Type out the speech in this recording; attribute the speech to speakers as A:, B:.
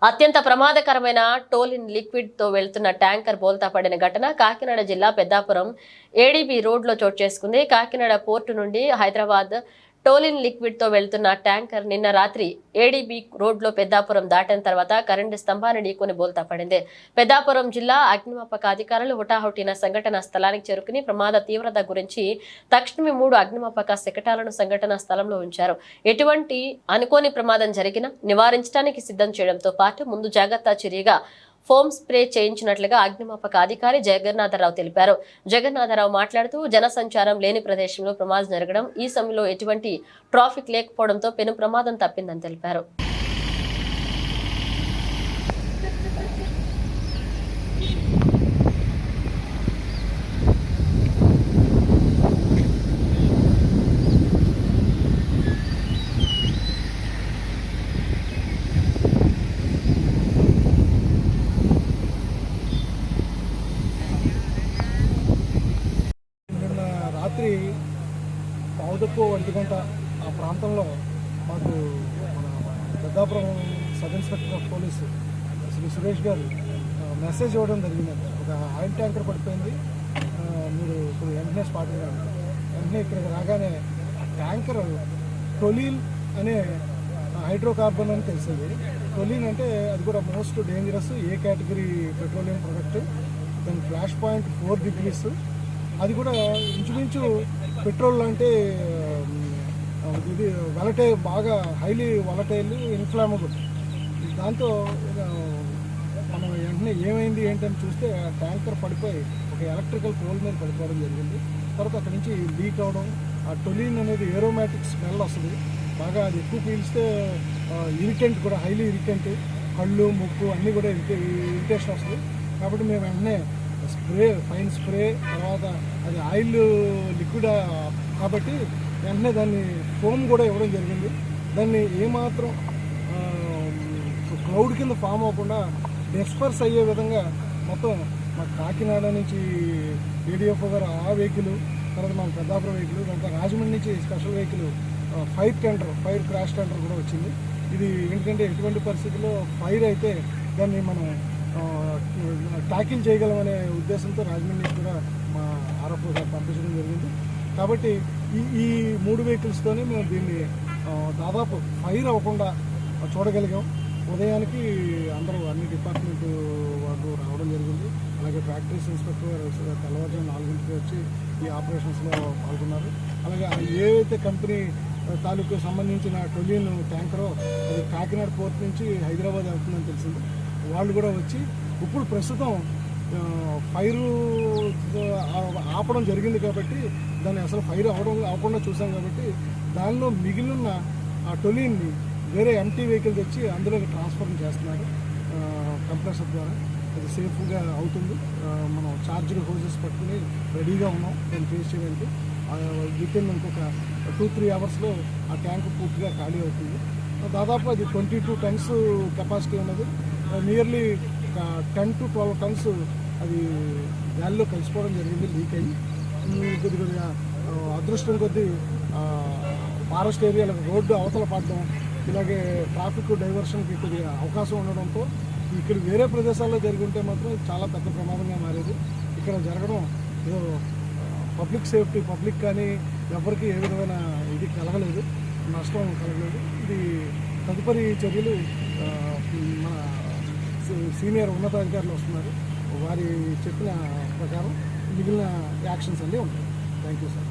A: అత్యంత ప్రమాదకరమైన toluene liquid తో వెళ్తున్న ట్యాంకర్ బోల్తా పడిన ఘటన కాకినాడ జిల్లా పెద్దాపురం ఏడీబీ రోడ్లో చోటు చేసుకుంది. కాకినాడ పోర్టు నుండి హైదరాబాద్ టోలిన్ లిక్విడ్ తో వెళ్తున్న ట్యాంకర్ నిన్న రాత్రి ఏడీబీ రోడ్లో పెద్దాపురం దాటిన తర్వాత కరెంటు స్తంభాన్ని ఢీకొని బోల్తా పడింది. పెద్దాపురం జిల్లా అగ్నిమాపక అధికారులు హుటాహుటిన సంఘటన స్థలానికి చేరుకుని ప్రమాద తీవ్రత గురించి తక్షణమే 3 అగ్నిమాపక శకటాలను సంఘటన స్థలంలో ఉంచారు. ఎటువంటి అనుకోని ప్రమాదం జరిగినా నివారించడానికి సిద్ధం చేయడంతో పాటు ముందు జాగ్రత్త చర్యగా ఫోమ్ స్ప్రే చేయించినట్లుగా అగ్నిమాపక అధికారి జగన్నాథరావు తెలిపారు. జగన్నాథరావు మాట్లాడుతూ జనసంచారం లేని ప్రదేశంలో ప్రమాదం జరగడం, ఈ సమయంలో ఎటువంటి ట్రాఫిక్ లేకపోవడంతో పెను ప్రమాదం తప్పిందని తెలిపారు.
B: రాత్రి పావుదప్పు 1 గంట ఆ ప్రాంతంలో మాకు మన Peddapuram sub inspector of police Shri Suresh గారు మెసేజ్ ఇవ్వడం జరిగిందండి. ఒక ఆయిల్ ట్యాంకర్ పడిపోయింది, మీరు ఇప్పుడు వెంటనే స్పాట్ అయ్యారు. వెంటనే ఇక్కడికి రాగానే ఆ ట్యాంకర్ టొలీన్ అనే హైడ్రోకార్బన్ అని తెలిసింది. టొలీన్ అంటే అది కూడా మోస్ట్ డేంజరస్ ఏ కేటగిరీ పెట్రోలియం ప్రొడక్ట్. దాని ఫ్లాష్ పాయింట్ 4 degrees. అది కూడా ఇంచుమించు పెట్రోల్ అంటే ఇది వలటైల్, బాగా హైలీ వలటైల్, ఇన్ఫ్లామబుల్. దాంతో మనం వెంటనే ఏమైంది ఏంటని చూస్తే ఆ ట్యాంకర్ పడిపోయి ఒక ఎలక్ట్రికల్ పోల్ మీద పడిపోవడం జరిగింది. తర్వాత అక్కడి నుంచి లీక్ అవడం, ఆ టొలీన్ అనేది ఏరోమాటిక్ స్మెల్ వస్తుంది బాగా. అది ఎక్కువ పీల్స్తే ఇరిటెంట్ కూడా, హైలీ ఇరిటెంట్, కళ్ళు ముక్కు అన్నీ కూడా ఇరిటేషన్ వస్తుంది. కాబట్టి మేము వెంటనే స్ప్రే, ఫైన్ స్ప్రే, తర్వాత అది ఆయిల్ లిక్విడ్ కాబట్టి వెంటనే దాన్ని ఫోమ్ కూడా ఇవ్వడం జరిగింది. దాన్ని ఏమాత్రం క్లౌడ్ కింద ఫామ్ అవ్వకుండా డిస్పర్స్ అయ్యే విధంగా మొత్తం మా కాకినాడ నుంచి ఏడీఎఫ్ఓ గారు ఆ వెహికల్, తర్వాత మన పెద్దాపురం వెహికల్, తర్వాత రాజమండ్రి నుంచి special vehicle fire crash tender కూడా వచ్చింది. ఇది ఏంటంటే ఎటువంటి పరిస్థితుల్లో ఫైర్ అయితే దాన్ని మనం ట్యాకిల్ చేయగలమనే ఉద్దేశంతో రాజమండ్రి నుంచి కూడా మా ఆర్ఎఫ్ఓ గారు పంపించడం జరిగింది. కాబట్టి ఈ 3 వెహికల్స్తోనే మేము దీన్ని దాదాపు ఫైర్ అవ్వకుండా చూడగలిగాం. ఉదయానికి అందరూ అన్ని డిపార్ట్మెంట్ వాళ్ళు రావడం జరిగింది. అలాగే ఫ్యాక్టరీస్ ఇన్స్పెక్టర్ గారు తెల్లవారుజాము 4 గంటలకు వచ్చి ఈ ఆపరేషన్స్లో పాల్గొన్నారు. అలాగే ఏవైతే కంపెనీ తాలూకు సంబంధించిన టొలీన్ ట్యాంకరో అది కాకినాడ పోర్ట్ నుంచి హైదరాబాద్ వెళ్తుందని తెలిసింది. వాళ్ళు కూడా వచ్చి ఇప్పుడు ప్రస్తుతం ఫైరు ఆపడం జరిగింది కాబట్టి దాన్ని అసలు ఫైర్ అవ్వకుండా చూసాం కాబట్టి దానిలో మిగిలిన ఆ టొలీన్ని వేరే ఎంటీ వెహికల్ తెచ్చి అందులోకి ట్రాన్స్ఫర్ చేస్తున్నారు కంప్రెసర్ ద్వారా. అది సేఫ్గా అవుతుంది. మనం చార్జ్డ్ హోజెస్ పట్టుకుని రెడీగా ఉన్నాం దాన్ని ఫేస్ చేయడానికి. వితిన్ ఇంకొక 2-3 అవర్స్లో ఆ ట్యాంక్ పూర్తిగా ఖాళీ అవుతుంది. దాదాపు అది 22 tons కెపాసిటీ ఉన్నది. నియర్లీ 10 to 12 tons అది గాలిలో కలిసిపోవడం జరిగింది, లీక్ అయ్యి. కొద్దిగా అదృష్టం కొద్దీ ఫారెస్ట్ ఏరియాలో రోడ్డు అవతల పడడం, ఇలాగే ట్రాఫిక్ డైవర్షన్కి కొద్దిగా అవకాశం ఉండడంతో ఇక్కడ వేరే ప్రదేశాల్లో జరిగి ఉంటే మాత్రం చాలా పెద్ద ప్రమాదంగా మారేది. ఇక్కడ జరగడం ఏదో పబ్లిక్ సేఫ్టీ, పబ్లిక్ కానీ ఎవరికి ఏ విధమైన ఇది కలగలేదు, నష్టం కలగలేదు. ఇది తదుపరి చర్యలు మన సీనియర్ ఉన్నతాధికారులు వస్తున్నారు, వారి చెప్పిన ప్రకారం మిగిలిన యాక్షన్స్ అన్నీ ఉంటాయి. Thank you sir.